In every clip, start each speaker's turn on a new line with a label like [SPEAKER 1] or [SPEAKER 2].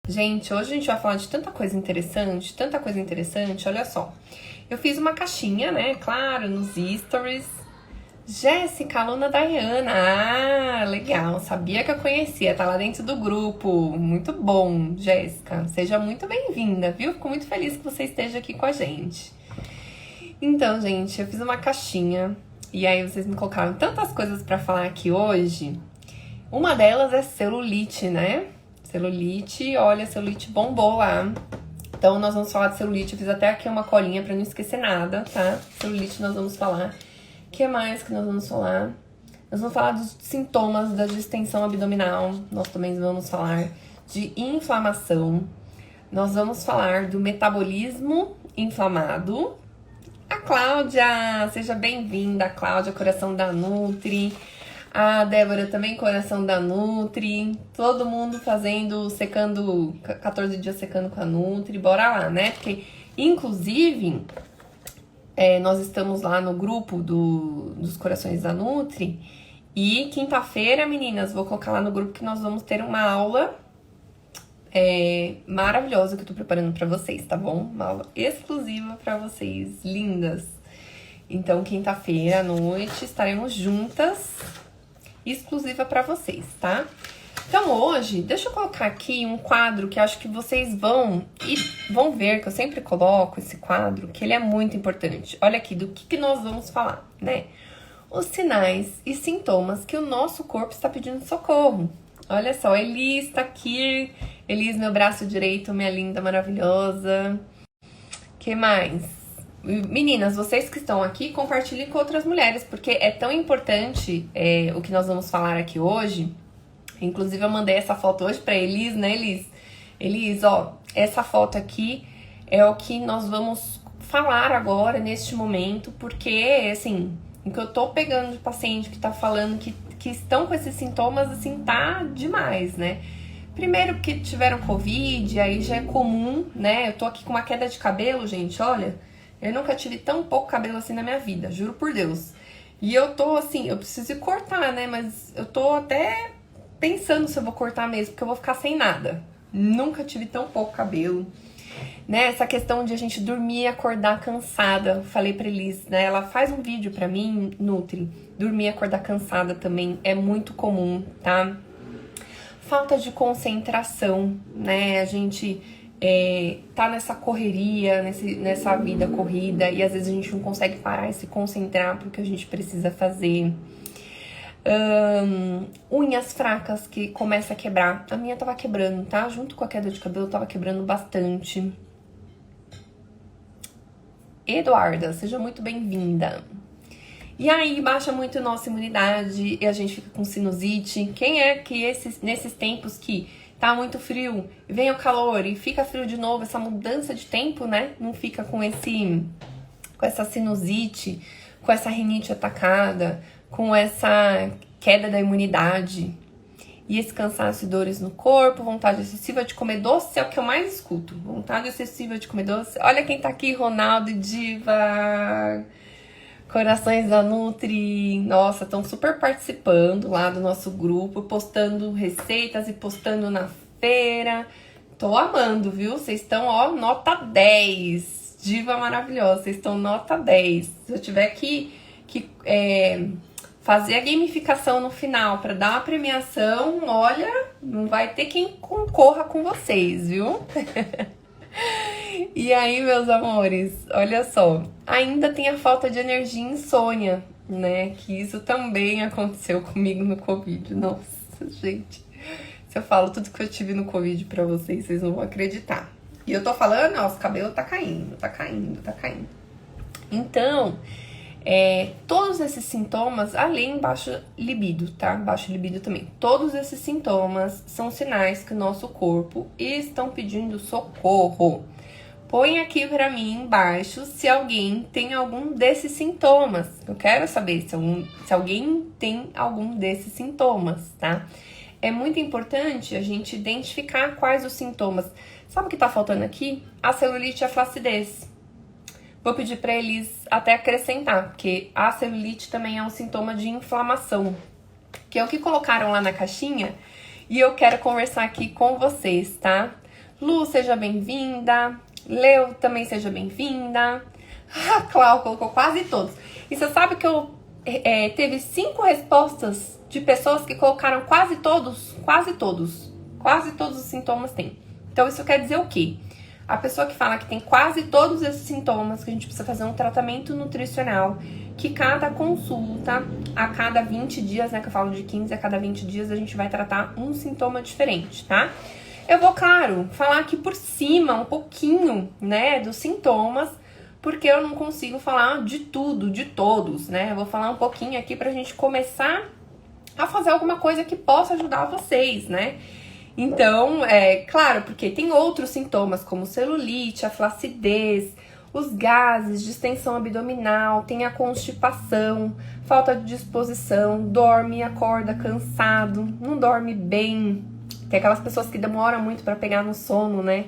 [SPEAKER 1] Gente, hoje a gente vai falar de tanta coisa interessante, olha só. Eu fiz uma caixinha, né, claro, nos stories. Jéssica, aluna da Ayana. Ah, legal, sabia que eu conhecia, tá lá dentro do grupo. Muito bom, Jéssica. Seja muito bem-vinda, viu? Fico muito feliz que você esteja aqui com a gente. Então, gente, eu fiz uma caixinha e aí vocês me colocaram tantas coisas pra falar aqui hoje. Uma delas é celulite, né? Celulite, olha, celulite bombou lá. Então, nós vamos falar de celulite. Eu fiz até aqui uma colinha pra não esquecer nada, tá? Celulite nós vamos falar. O que mais que nós vamos falar? Nós vamos falar dos sintomas da distensão abdominal. Nós também vamos falar de inflamação. Nós vamos falar do metabolismo inflamado. A Cláudia, seja bem-vinda, Cláudia, coração da Nutri. A Débora também, coração da Nutri. Todo mundo secando, 14 dias secando com a Nutri. Bora lá, né? Porque, inclusive, nós estamos lá no grupo dos corações da Nutri. E quinta-feira, meninas, vou colocar lá no grupo que nós vamos ter uma aula maravilhosa que eu tô preparando pra vocês, tá bom? Uma aula exclusiva pra vocês, lindas. Então, quinta-feira à noite estaremos juntas, exclusiva pra vocês, tá? Então, hoje, deixa eu colocar aqui um quadro que acho que vocês vão ver, que eu sempre coloco esse quadro, que ele é muito importante. Olha aqui, do que nós vamos falar, né? Os sinais e sintomas que o nosso corpo está pedindo socorro. Olha só, Elis tá aqui. Elis, meu braço direito, minha linda, maravilhosa. Que mais? Meninas, vocês que estão aqui, compartilhem com outras mulheres, porque é tão importante o que nós vamos falar aqui hoje. Inclusive, eu mandei essa foto hoje pra Elis, né, Elis? Elis, ó, essa foto aqui é o que nós vamos falar agora, neste momento, porque, assim, o que eu tô pegando de paciente que tá falando que estão com esses sintomas, assim, tá demais, né? Primeiro porque tiveram Covid, aí já é comum, né? Eu tô aqui com uma queda de cabelo, gente, olha. Eu nunca tive tão pouco cabelo assim na minha vida, juro por Deus. E eu tô, assim, eu preciso cortar, né? Mas eu tô até pensando se eu vou cortar mesmo, porque eu vou ficar sem nada. Nunca tive tão pouco cabelo. Né? Essa questão de a gente dormir e acordar cansada, falei pra Elis, né? Ela faz um vídeo pra mim, Nutri. Dormir e acordar cansada também é muito comum, tá? Falta de concentração, né? A gente tá nessa correria, nessa vida corrida, e às vezes a gente não consegue parar e se concentrar pro que a gente precisa fazer. Unhas fracas que começa a quebrar. A minha tava quebrando, tá? Junto com a queda de cabelo, tava quebrando bastante. Eduarda, seja muito bem-vinda. E aí, baixa muito nossa imunidade e a gente fica com sinusite. Quem é que nesses tempos que tá muito frio, vem o calor e fica frio de novo, essa mudança de tempo, né? Não fica com essa sinusite, com essa rinite atacada, com essa queda da imunidade. E esse cansaço e dores no corpo, vontade excessiva de comer doce é o que eu mais escuto. Vontade excessiva de comer doce. Olha quem tá aqui, Ronaldo e Diva. Corações da Nutri. Nossa, estão super participando lá do nosso grupo, postando receitas e postando na feira. Tô amando, viu? Vocês estão, ó, nota 10. Diva maravilhosa, vocês estão nota 10. Se eu tiver que fazer a gamificação no final para dar uma premiação, olha, não vai ter quem concorra com vocês, viu? E aí, meus amores, olha só, ainda tem a falta de energia e insônia, né? Que isso também aconteceu comigo no Covid. Nossa, gente, se eu falo tudo que eu tive no Covid pra vocês, vocês não vão acreditar. E eu tô falando, ó, os cabelos tá caindo. Então, todos esses sintomas, além baixo libido, tá? Baixo libido também. Todos esses sintomas são sinais que o nosso corpo estão pedindo socorro. Põe aqui pra mim embaixo se alguém tem algum desses sintomas. Eu quero saber se alguém tem algum desses sintomas, tá? É muito importante a gente identificar quais os sintomas. Sabe o que tá faltando aqui? A celulite e a flacidez. Vou pedir pra eles até acrescentar, porque a celulite também é um sintoma de inflamação, que é o que colocaram lá na caixinha, e eu quero conversar aqui com vocês, tá? Lu, seja bem-vinda. Leo, também seja bem-vinda. A Clau colocou quase todos. E você sabe que eu teve 5 respostas de pessoas que colocaram quase todos os sintomas têm. Então isso quer dizer o quê? A pessoa que fala que tem quase todos esses sintomas, que a gente precisa fazer um tratamento nutricional, que cada consulta, a cada 20 dias, né, que eu falo de 15 a cada 20 dias, a gente vai tratar um sintoma diferente, tá? Eu vou, claro, falar aqui por cima um pouquinho, né, dos sintomas, porque eu não consigo falar de tudo, de todos, né? Eu vou falar um pouquinho aqui pra gente começar a fazer alguma coisa que possa ajudar vocês, né? Então, claro, porque tem outros sintomas, como celulite, a flacidez, os gases, distensão abdominal, tem a constipação, falta de disposição, dorme e acorda cansado, não dorme bem. Tem aquelas pessoas que demoram muito pra pegar no sono, né?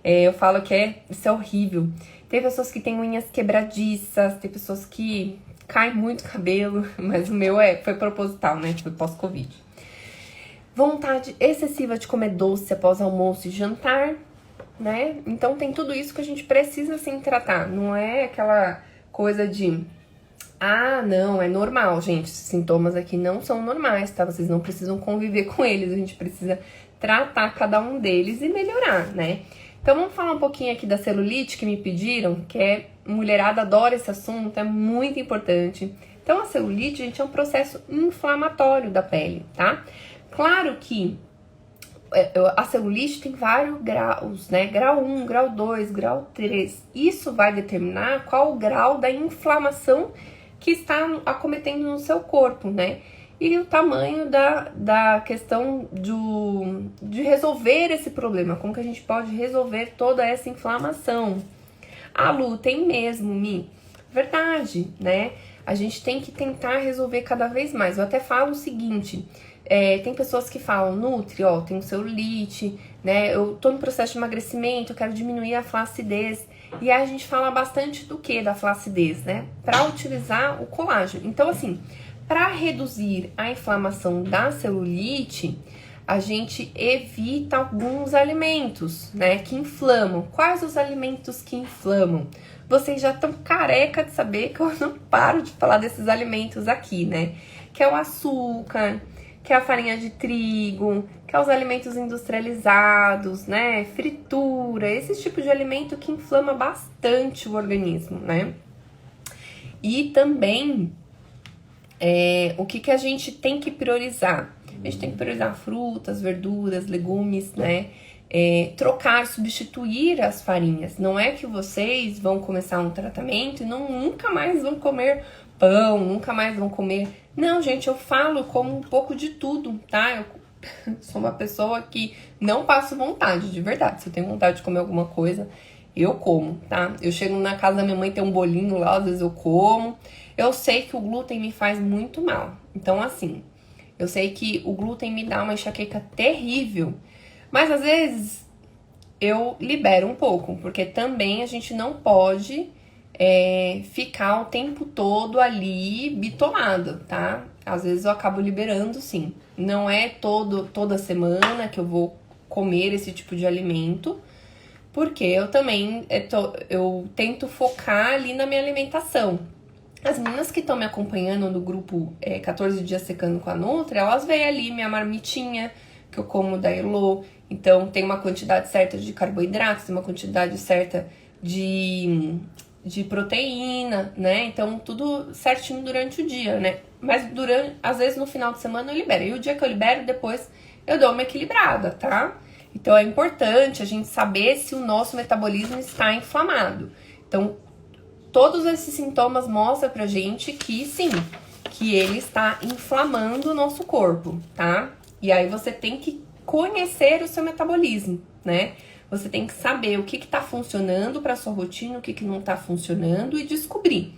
[SPEAKER 1] Eu falo que isso é horrível. Tem pessoas que têm unhas quebradiças, tem pessoas que cai muito cabelo, mas o meu foi proposital, né? Tipo, pós-Covid. Vontade excessiva de comer doce após almoço e jantar, né? Então tem tudo isso que a gente precisa sim tratar. Não é aquela coisa de não, é normal, gente. Esses sintomas aqui não são normais, tá? Vocês não precisam conviver com eles, a gente precisa tratar cada um deles e melhorar, né? Então vamos falar um pouquinho aqui da celulite que me pediram, que mulherada adora esse assunto, é muito importante. Então a celulite, gente, é um processo inflamatório da pele, tá? Claro que a celulite tem vários graus, né? Grau 1, grau 2, grau 3. Isso vai determinar qual o grau da inflamação que está acometendo no seu corpo, né? E o tamanho da questão de resolver esse problema. Como que a gente pode resolver toda essa inflamação? Lu, tem mesmo, Mi. Verdade, né? A gente tem que tentar resolver cada vez mais. Eu até falo o seguinte... tem pessoas que falam, Nutri, tenho celulite, né? Eu tô no processo de emagrecimento, eu quero diminuir a flacidez. E aí a gente fala bastante do que da flacidez, né? Pra utilizar o colágeno. Então, assim, pra reduzir a inflamação da celulite, a gente evita alguns alimentos, né? Que inflamam. Quais os alimentos que inflamam? Vocês já estão careca de saber que eu não paro de falar desses alimentos aqui, né? Que é o açúcar, que é a farinha de trigo, que é os alimentos industrializados, né? Fritura, esse tipo de alimento que inflama bastante o organismo, né? E também, o que a gente tem que priorizar? A gente tem que priorizar frutas, verduras, legumes, né? Trocar, substituir as farinhas. Não é que vocês vão começar um tratamento e nunca mais vão comer pão, nunca mais vão comer... Não, gente, eu falo como um pouco de tudo, tá? Eu sou uma pessoa que não passo vontade, de verdade. Se eu tenho vontade de comer alguma coisa, eu como, tá? Eu chego na casa da minha mãe, tem um bolinho lá, às vezes eu como. Eu sei que o glúten me faz muito mal. Então, assim, eu sei que o glúten me dá uma enxaqueca terrível. Mas, às vezes, eu libero um pouco, porque também a gente não pode... ficar o tempo todo ali bitolado, tá? Às vezes eu acabo liberando, sim. Não é toda semana que eu vou comer esse tipo de alimento, porque eu também eu tento focar ali na minha alimentação. As meninas que estão me acompanhando no grupo 14 Dias Secando com a Nutri, elas veem ali minha marmitinha, que eu como da Elo. Então tem uma quantidade certa de carboidratos, tem uma quantidade certa de proteína, né? Então, tudo certinho durante o dia, né? Mas às vezes no final de semana eu libero. E o dia que eu libero, depois eu dou uma equilibrada, tá? Então, é importante a gente saber se o nosso metabolismo está inflamado. Então, todos esses sintomas mostram pra gente que sim, que ele está inflamando o nosso corpo, tá? E aí você tem que conhecer o seu metabolismo, né? Você tem que saber o que tá funcionando pra sua rotina, o que não tá funcionando e descobrir.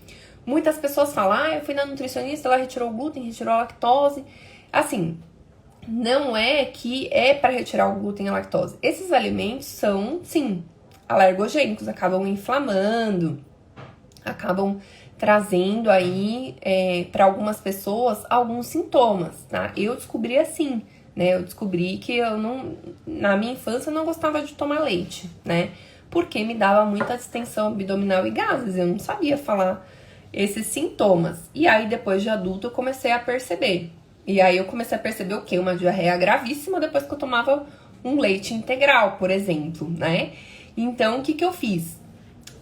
[SPEAKER 1] Muitas pessoas falam, eu fui na nutricionista, ela retirou o glúten, retirou a lactose. Assim, não é que é para retirar o glúten e a lactose. Esses alimentos são, sim, alergogênicos, acabam inflamando, acabam trazendo aí para algumas pessoas alguns sintomas, tá? Eu descobri assim, né? Eu descobri que na minha infância eu não gostava de tomar leite, né? Porque me dava muita distensão abdominal e gases, eu não sabia falar esses sintomas. E aí, depois de adulto, eu comecei a perceber. E aí eu comecei a perceber o quê? Uma diarreia gravíssima depois que eu tomava um leite integral, por exemplo, né? Então, o que que eu fiz?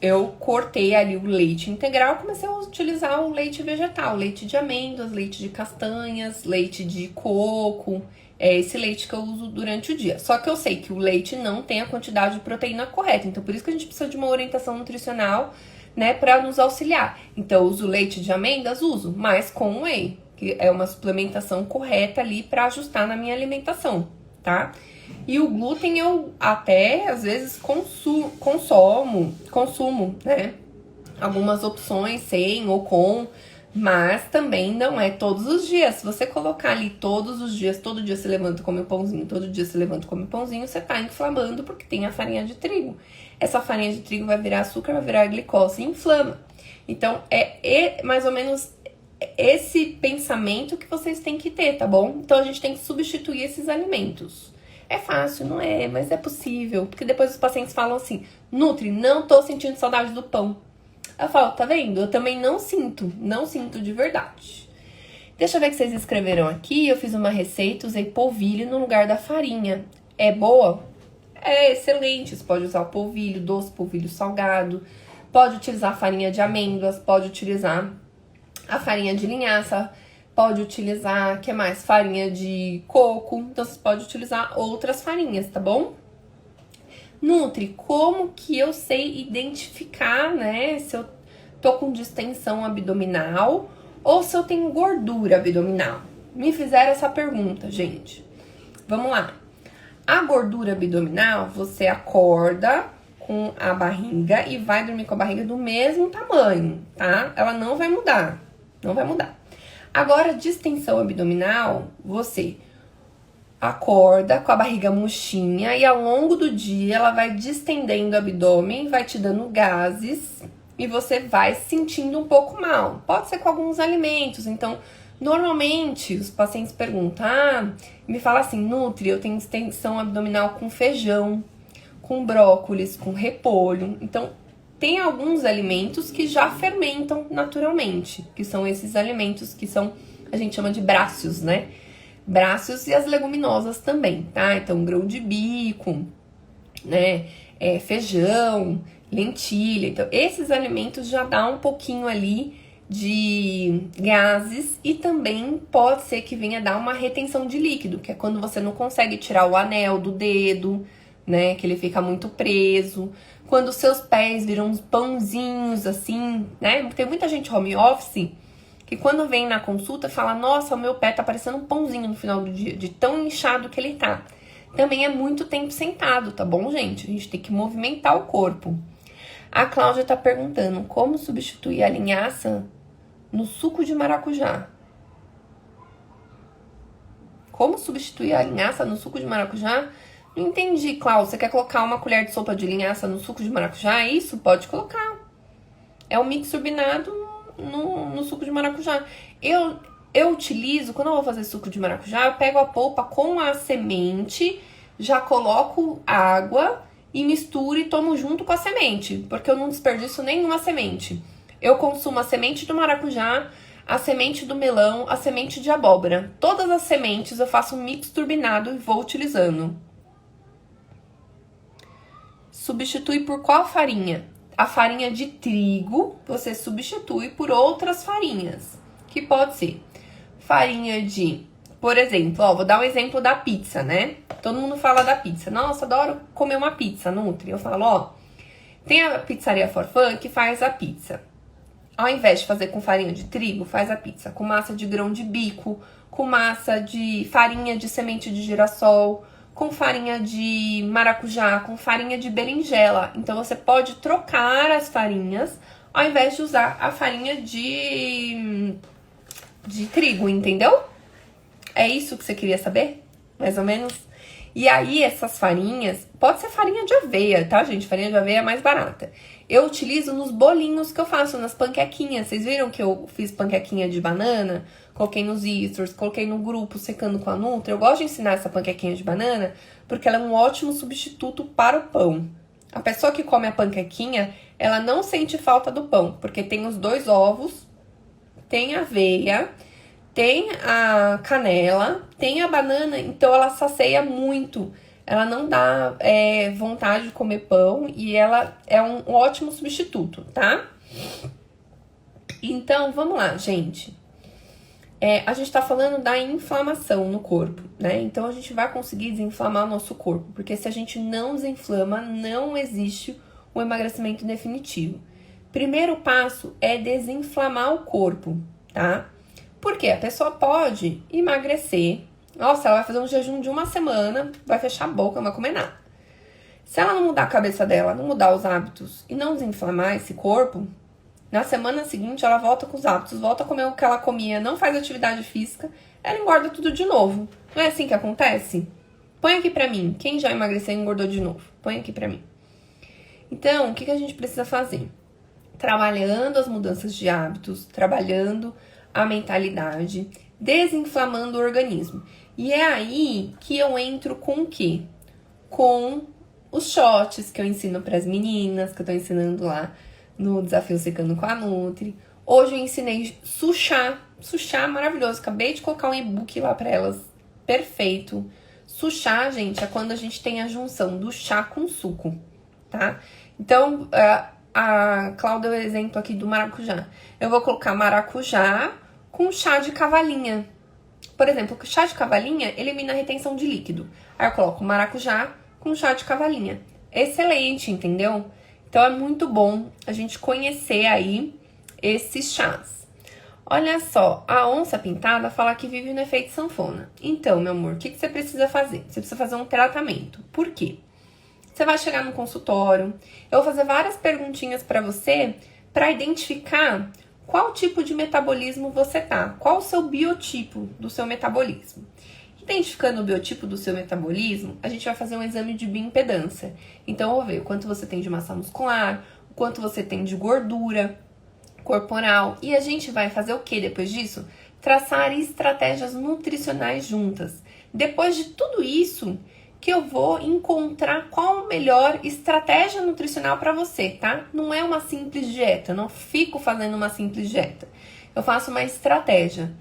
[SPEAKER 1] Eu cortei ali o leite integral, comecei a utilizar o leite vegetal, leite de amêndoas, leite de castanhas, leite de coco, é esse leite que eu uso durante o dia. Só que eu sei que o leite não tem a quantidade de proteína correta, então por isso que a gente precisa de uma orientação nutricional, né, para nos auxiliar. Então eu uso leite de amêndoas, uso, mas com whey, que é uma suplementação correta ali para ajustar na minha alimentação, tá? E o glúten eu até, às vezes, consumo, né? Algumas opções sem ou com, mas também não é todos os dias. Se você colocar ali todos os dias, todo dia você levanta e come um pãozinho, todo dia você levanta e come um pãozinho, você tá inflamando porque tem a farinha de trigo. Essa farinha de trigo vai virar açúcar, vai virar glicose e inflama. Então, é mais ou menos esse pensamento que vocês têm que ter, tá bom? Então, a gente tem que substituir esses alimentos. É fácil, não é? Mas é possível. Porque depois os pacientes falam assim, Nutri, não tô sentindo saudade do pão. Eu falo, tá vendo? Eu também não sinto de verdade. Deixa eu ver o que vocês escreveram aqui. Eu fiz uma receita, usei polvilho no lugar da farinha. É boa? É excelente. Você pode usar o polvilho doce, polvilho salgado. Pode utilizar farinha de amêndoas, pode utilizar a farinha de linhaça. Pode utilizar, o que mais? Farinha de coco. Então, você pode utilizar outras farinhas, tá bom? Nutri, como que eu sei identificar, né? Se eu tô com distensão abdominal ou se eu tenho gordura abdominal? Me fizeram essa pergunta, gente. Vamos lá. A gordura abdominal, você acorda com a barriga e vai dormir com a barriga do mesmo tamanho, tá? Ela não vai mudar, não vai mudar. Agora, distensão abdominal, você acorda com a barriga murchinha e ao longo do dia ela vai distendendo o abdômen, vai te dando gases e você vai se sentindo um pouco mal. Pode ser com alguns alimentos, então, normalmente os pacientes perguntam, me fala assim, Nutri, eu tenho distensão abdominal com feijão, com brócolis, com repolho, então tem alguns alimentos que já fermentam naturalmente, que são esses alimentos que são, a gente chama de bráceos, né? Bráceos e as leguminosas também, tá? Então, grão de bico, né? Feijão, lentilha. Então, esses alimentos já dá um pouquinho ali de gases e também pode ser que venha dar uma retenção de líquido, que é quando você não consegue tirar o anel do dedo, né? Que ele fica muito preso. Quando os seus pés viram uns pãozinhos assim, né? Tem muita gente home office que quando vem na consulta fala, nossa, o meu pé tá parecendo um pãozinho no final do dia, de tão inchado que ele tá. Também é muito tempo sentado, tá bom, gente? A gente tem que movimentar o corpo. A Cláudia tá perguntando como substituir a linhaça no suco de maracujá. Como substituir a linhaça no suco de maracujá? Não entendi, Cláudia. Você quer colocar uma colher de sopa de linhaça no suco de maracujá? Isso, pode colocar. É um mix turbinado no suco de maracujá. Eu utilizo, quando eu vou fazer suco de maracujá, eu pego a polpa com a semente, já coloco água e misturo e tomo junto com a semente, porque eu não desperdiço nenhuma semente. Eu consumo a semente do maracujá, a semente do melão, a semente de abóbora. Todas as sementes eu faço um mix turbinado e vou utilizando. Substitui por qual farinha? A farinha de trigo, você substitui por outras farinhas. Que pode ser farinha de, por exemplo, vou dar um exemplo da pizza, né? Todo mundo fala da pizza. Nossa, adoro comer uma pizza, Nutri. Eu falo, tem a pizzaria Forfã que faz a pizza. Ao invés de fazer com farinha de trigo, faz a pizza com massa de grão de bico, com massa de farinha de semente de girassol, com farinha de maracujá, com farinha de berinjela. Então, você pode trocar as farinhas ao invés de usar a farinha de trigo, entendeu? É isso que você queria saber? Mais ou menos? E aí, essas farinhas, pode ser farinha de aveia, tá, gente? Farinha de aveia é mais barata. Eu utilizo nos bolinhos que eu faço, nas panquequinhas. Vocês viram que eu fiz panquequinha de banana? Coloquei nos stories, coloquei no grupo Secando com a Nutri. Eu gosto de ensinar essa panquequinha de banana porque ela é um ótimo substituto para o pão. A pessoa que come a panquequinha, ela não sente falta do pão, porque tem os 2 ovos, tem a aveia, tem a canela, tem a banana, então ela sacia muito. Ela não dá vontade de comer pão e ela é um ótimo substituto, tá? Então, vamos lá, gente. A gente tá falando da inflamação no corpo, né? Então, a gente vai conseguir desinflamar o nosso corpo, porque se a gente não desinflama, não existe o emagrecimento definitivo. Primeiro passo é desinflamar o corpo, tá? Porque a pessoa pode emagrecer. Nossa, ela vai fazer um jejum de 1 semana, vai fechar a boca, não vai comer nada. Se ela não mudar a cabeça dela, não mudar os hábitos e não desinflamar esse corpo, na semana seguinte ela volta com os hábitos, volta a comer o que ela comia, não faz atividade física, ela engorda tudo de novo. Não é assim que acontece? Põe aqui pra mim, quem já emagreceu e engordou de novo? Põe aqui pra mim. Então, o que a gente precisa fazer? Trabalhando as mudanças de hábitos, trabalhando a mentalidade, desinflamando o organismo. E é aí que eu entro com o quê? Com os shots que eu ensino para as meninas, que eu tô ensinando lá no Desafio Secando com a Nutri. Hoje eu ensinei chá maravilhoso. Acabei de colocar um e-book lá para elas, perfeito. Chá, gente, é quando a gente tem a junção do chá com suco, tá? Então, a Cláudia deu o exemplo aqui do maracujá. Eu vou colocar maracujá com chá de cavalinha. Por exemplo, o chá de cavalinha elimina a retenção de líquido. Aí eu coloco maracujá com chá de cavalinha. Excelente, entendeu? Então é muito bom a gente conhecer aí esses chás. Olha só, a onça pintada fala que vive no efeito sanfona. Então, meu amor, o que você precisa fazer? Você precisa fazer um tratamento. Por quê? Você vai chegar no consultório, eu vou fazer várias perguntinhas para você para identificar qual tipo de metabolismo você tá, qual o seu biotipo do seu metabolismo. Identificando o biotipo do seu metabolismo, a gente vai fazer um exame de bioimpedância. Então, eu vou ver o quanto você tem de massa muscular, o quanto você tem de gordura corporal. E a gente vai fazer o que depois disso? Traçar estratégias nutricionais juntas. Depois de tudo isso, que eu vou encontrar qual a melhor estratégia nutricional para você, tá? Não é uma simples dieta, eu não fico fazendo uma simples dieta. Eu faço uma estratégia.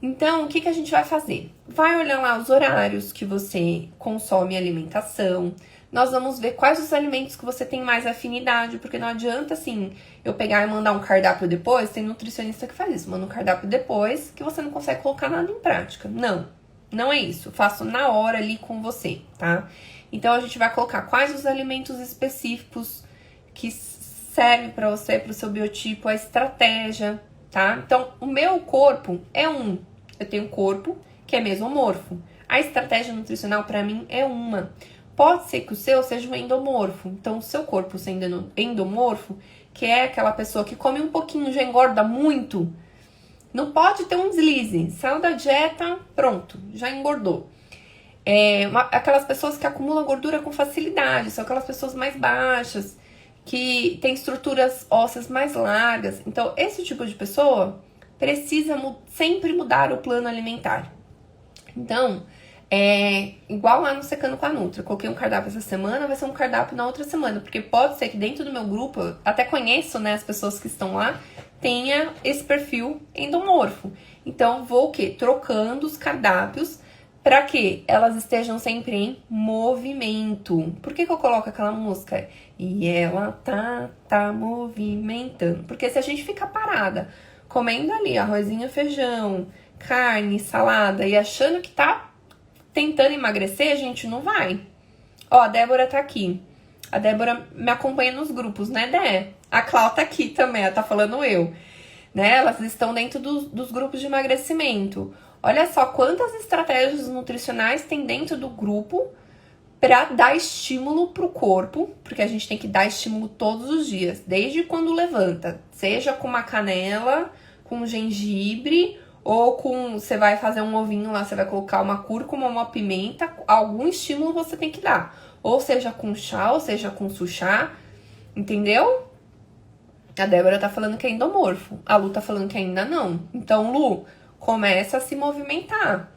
[SPEAKER 1] Então, o que a gente vai fazer? Vai olhar lá os horários que você consome alimentação. Nós vamos ver quais os alimentos que você tem mais afinidade, porque não adianta, assim, eu pegar e mandar um cardápio depois. Tem nutricionista que faz isso, manda um cardápio depois que você não consegue colocar nada em prática. Não é isso. Eu faço na hora ali com você, tá? Então, a gente vai colocar quais os alimentos específicos que servem pra você, pro seu biotipo, a estratégia, tá? Então, o meu corpo é um. Eu tenho um corpo que é mesomorfo. A estratégia nutricional pra mim é uma. Pode ser que o seu seja um endomorfo. Então, o seu corpo sendo endomorfo, que é aquela pessoa que come um pouquinho, já engorda muito, não pode ter um deslize. Saiu da dieta, pronto, já engordou. Aquelas pessoas que acumulam gordura com facilidade, são aquelas pessoas mais baixas, que têm estruturas ósseas mais largas. Então, esse tipo de pessoa precisa sempre mudar o plano alimentar. Então, igual lá no Secando com a Nutri, eu coloquei um cardápio essa semana, vai ser um cardápio na outra semana, porque pode ser que dentro do meu grupo, eu até conheço, né, as pessoas que estão lá, tenha esse perfil endomorfo. Então, vou o quê? Trocando os cardápios para que elas estejam sempre em movimento. Por que eu coloco aquela música? E ela tá movimentando. Porque se a gente ficar parada, comendo ali arrozinho, feijão, carne, salada e achando que tá tentando emagrecer, a gente não vai. Ó, a Débora tá aqui. A Débora me acompanha nos grupos, né, Dé? A Clau tá aqui também, ela tá falando eu. Né? Elas estão dentro dos grupos de emagrecimento. Olha só quantas estratégias nutricionais tem dentro do grupo para dar estímulo pro corpo, porque a gente tem que dar estímulo todos os dias, desde quando levanta, seja com uma canela, com gengibre ou você vai fazer um ovinho lá, você vai colocar uma cúrcuma, uma pimenta, algum estímulo você tem que dar. Ou seja com chá, ou seja com suchá, entendeu? A Débora tá falando que é endomorfo, a Lu tá falando que ainda não. Então, Lu, começa a se movimentar,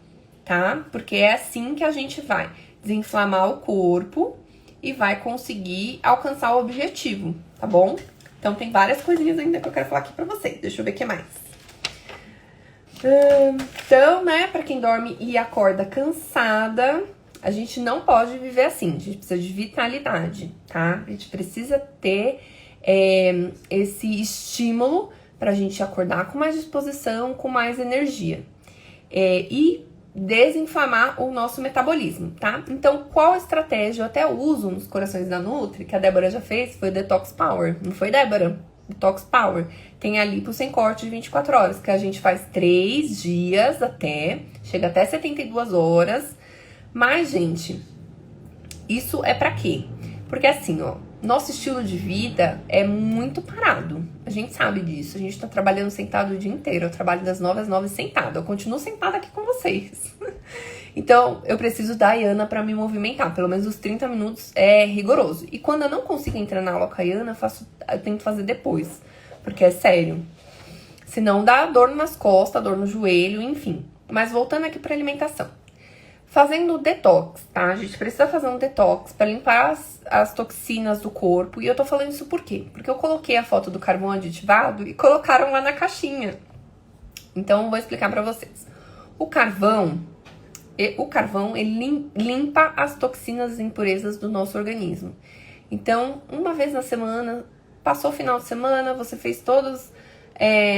[SPEAKER 1] tá? Porque é assim que a gente vai desinflamar o corpo e vai conseguir alcançar o objetivo, tá bom? Então, tem várias coisinhas ainda que eu quero falar aqui pra vocês. Deixa eu ver o que mais. Então, né, pra quem dorme e acorda cansada, a gente não pode viver assim. A gente precisa de vitalidade, tá? A gente precisa ter esse estímulo pra gente acordar com mais disposição, com mais energia. E desinflamar o nosso metabolismo, tá? Então, qual estratégia eu até uso nos Corações da Nutri, que a Débora já fez, foi o Detox Power. Não foi, Débora? Detox Power. Tem a lipo sem corte de 24 horas, que a gente faz 3 dias até, chega até 72 horas. Mas, gente, isso é pra quê? Porque assim, ó, nosso estilo de vida é muito parado. A gente sabe disso. A gente tá trabalhando sentado o dia inteiro. Eu trabalho das 9 às 9 sentada. Eu continuo sentada aqui com vocês. Então, eu preciso da Iana pra me movimentar. Pelo menos os 30 minutos é rigoroso. E quando eu não consigo entrar na aula com a Iana, eu tento fazer depois. Porque é sério. Senão dá dor nas costas, dor no joelho, enfim. Mas voltando aqui pra alimentação. Fazendo detox, tá? A gente precisa fazer um detox pra limpar as toxinas do corpo. E eu tô falando isso por quê? Porque eu coloquei a foto do carvão aditivado e colocaram lá na caixinha. Então, eu vou explicar pra vocês. O carvão, ele limpa as toxinas e impurezas do nosso organismo. Então, uma vez na semana, passou o final de semana, você fez todas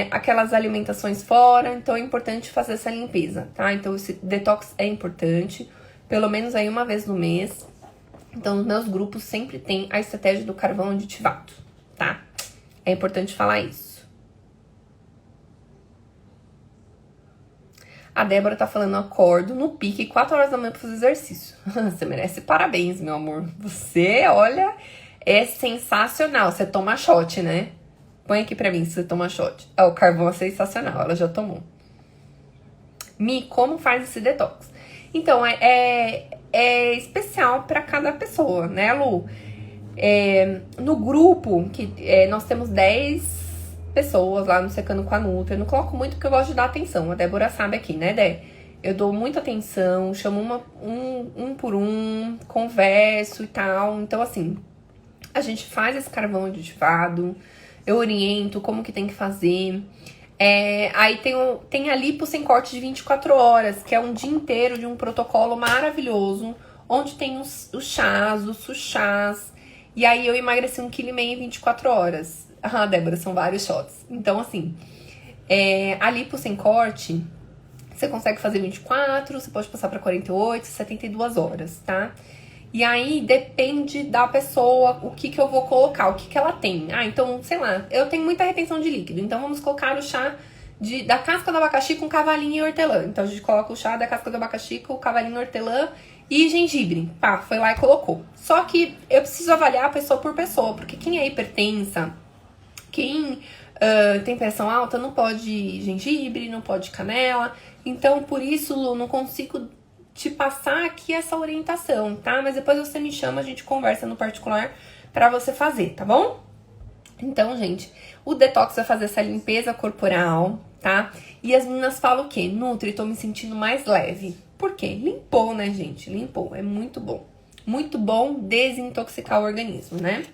[SPEAKER 1] aquelas alimentações fora, então é importante fazer essa limpeza, tá? Então esse detox é importante, pelo menos aí uma vez no mês. Então nos meus grupos sempre tem a estratégia do carvão aditivado, tá? É importante falar isso. A Débora tá falando, acordo no pique 4 horas da manhã pra fazer exercício. Você merece parabéns, meu amor. Você, olha, é sensacional. Você toma shot, né? Põe aqui pra mim se você toma shot. O carvão é sensacional, ela já tomou. Mi, como faz esse detox? Então, é especial pra cada pessoa, né, Lu? No grupo, nós temos 10 pessoas lá no Secando com a Nutri. Eu não coloco muito porque eu gosto de dar atenção. A Débora sabe aqui, né, Dé? Eu dou muita atenção, chamo um por um, converso e tal. Então, assim, a gente faz esse carvão aditivado. Eu oriento como que tem que fazer. Aí tem a lipo sem corte de 24 horas, que é um dia inteiro de um protocolo maravilhoso, onde tem os chás, os suchás. E aí eu emagreci 1,5 kg em 24 horas. Ah, Débora, são vários shots. Então, assim, a lipo sem corte, você consegue fazer 24, você pode passar pra 48, 72 horas, tá? E aí, depende da pessoa, o que eu vou colocar, o que ela tem. Ah, então, sei lá, eu tenho muita retenção de líquido, então vamos colocar o chá da casca do abacaxi com cavalinho e hortelã. Então, a gente coloca o chá da casca do abacaxi com cavalinho, hortelã e gengibre. Pá, foi lá e colocou. Só que eu preciso avaliar pessoa por pessoa, porque quem é hipertensa, quem tem pressão alta, não pode gengibre, não pode canela. Então, por isso, Lu, não consigo te passar aqui essa orientação, tá? Mas depois você me chama, a gente conversa no particular pra você fazer, tá bom? Então, gente, o detox vai fazer essa limpeza corporal, tá? E as meninas falam o quê? Nutri, tô me sentindo mais leve. Por quê? Limpou, né, gente? Limpou, é muito bom. Muito bom desintoxicar o organismo, né?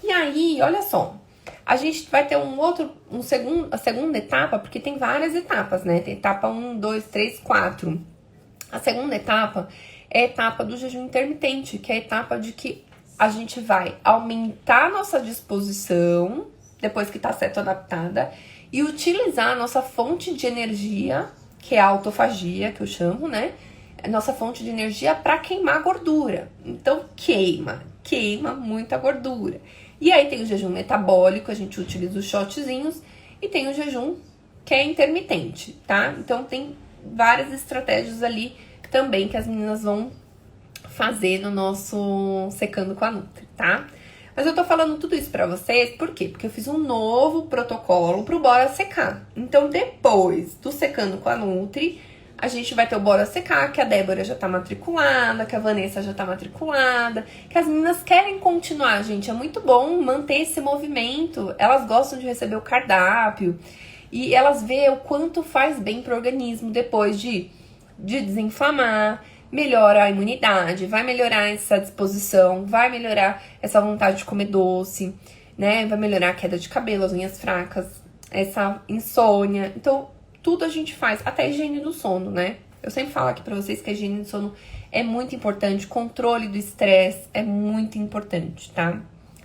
[SPEAKER 1] E aí, olha só, a gente vai ter a segunda etapa, porque tem várias etapas, né? Tem etapa 1, 2, 3, 4. A segunda etapa é a etapa do jejum intermitente, que é a etapa de que a gente vai aumentar a nossa disposição, depois que tá certo adaptada, e utilizar a nossa fonte de energia, que é a autofagia, que eu chamo, né? A nossa fonte de energia para queimar gordura. Então, queima muita gordura. E aí tem o jejum metabólico, a gente utiliza os shotzinhos, e tem o jejum que é intermitente, tá? Então, tem várias estratégias ali também que as meninas vão fazer no nosso Secando com a Nutri, tá? Mas eu tô falando tudo isso pra vocês, por quê? Porque eu fiz um novo protocolo pro Bora Secar. Então, depois do Secando com a Nutri, a gente vai ter o Bora Secar, que a Débora já tá matriculada, que a Vanessa já tá matriculada, que as meninas querem continuar, gente. É muito bom manter esse movimento. Elas gostam de receber o cardápio e elas veem o quanto faz bem pro organismo depois de desinflamar, melhora a imunidade, vai melhorar essa disposição, vai melhorar essa vontade de comer doce, né? Vai melhorar a queda de cabelo, as unhas fracas, essa insônia. Então, tudo a gente faz, até a higiene do sono, né? Eu sempre falo aqui pra vocês que a higiene do sono é muito importante, controle do estresse é muito importante, tá?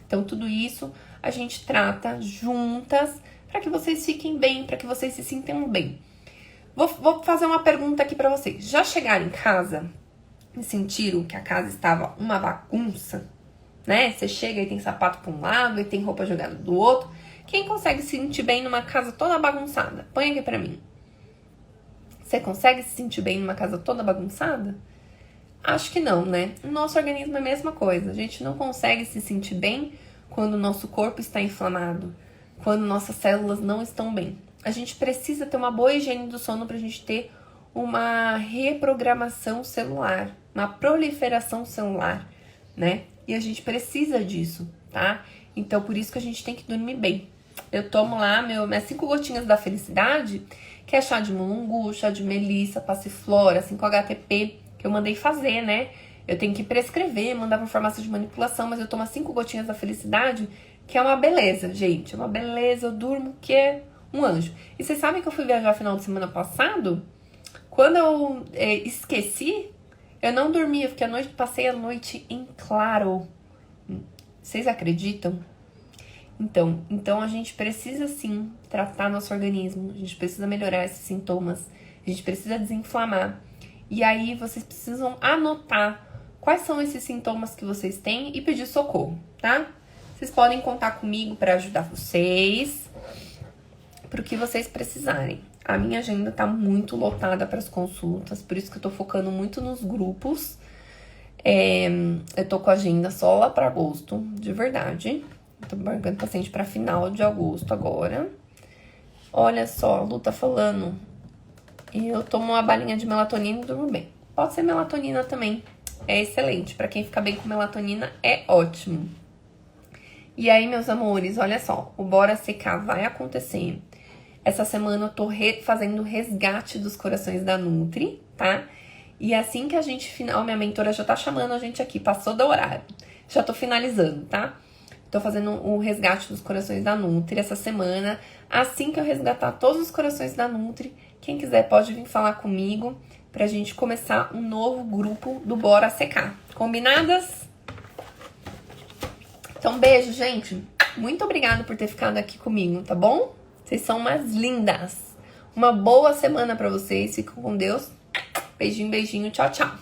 [SPEAKER 1] Então, tudo isso a gente trata juntas pra que vocês fiquem bem, pra que vocês se sintam bem. Vou fazer uma pergunta aqui pra vocês. Já chegaram em casa e sentiram que a casa estava uma bagunça? Né? Você chega e tem sapato pra um lado e tem roupa jogada do outro. Quem consegue se sentir bem numa casa toda bagunçada? Põe aqui pra mim. Você consegue se sentir bem numa casa toda bagunçada? Acho que não, né? O nosso organismo é a mesma coisa. A gente não consegue se sentir bem quando o nosso corpo está inflamado, quando nossas células não estão bem. A gente precisa ter uma boa higiene do sono pra gente ter uma reprogramação celular, uma proliferação celular, né? E a gente precisa disso, tá? Então, por isso que a gente tem que dormir bem. Eu tomo lá minhas 5 gotinhas da felicidade, que é chá de mulungu, chá de melissa, passiflora, 5-HTP, que eu mandei fazer, né? Eu tenho que prescrever, mandar pra farmácia de manipulação, mas eu tomo as 5 gotinhas da felicidade, que é uma beleza, gente. É uma beleza, eu durmo que é um anjo. E vocês sabem que eu fui viajar final de semana passado? Quando eu esqueci, eu não dormi, eu fiquei passei a noite em claro. Vocês acreditam? Então a gente precisa sim tratar nosso organismo, a gente precisa melhorar esses sintomas, a gente precisa desinflamar. E aí vocês precisam anotar quais são esses sintomas que vocês têm e pedir socorro, tá? Vocês podem contar comigo para ajudar vocês, pro que vocês precisarem. A minha agenda tá muito lotada para as consultas, por isso que eu tô focando muito nos grupos. Eu tô com a agenda só lá para agosto, de verdade. Tô marcando paciente para final de agosto agora. Olha só, a Lu tá falando. E eu tomo uma balinha de melatonina e durmo bem. Pode ser melatonina também. É excelente. Para quem fica bem com melatonina, é ótimo. E aí, meus amores, olha só. O Bora Secar vai acontecer. Essa semana eu tô fazendo o resgate dos corações da Nutri, tá? E assim que a gente minha mentora já tá chamando a gente aqui, passou do horário. Já tô finalizando, tá? Tô fazendo o resgate dos corações da Nutri essa semana. Assim que eu resgatar todos os corações da Nutri, quem quiser pode vir falar comigo pra gente começar um novo grupo do Bora Secar. Combinadas? Então, beijo, gente. Muito obrigada por ter ficado aqui comigo, tá bom? Vocês são umas lindas. Uma boa semana pra vocês. Fiquem com Deus. Beijinho, beijinho. Tchau, tchau.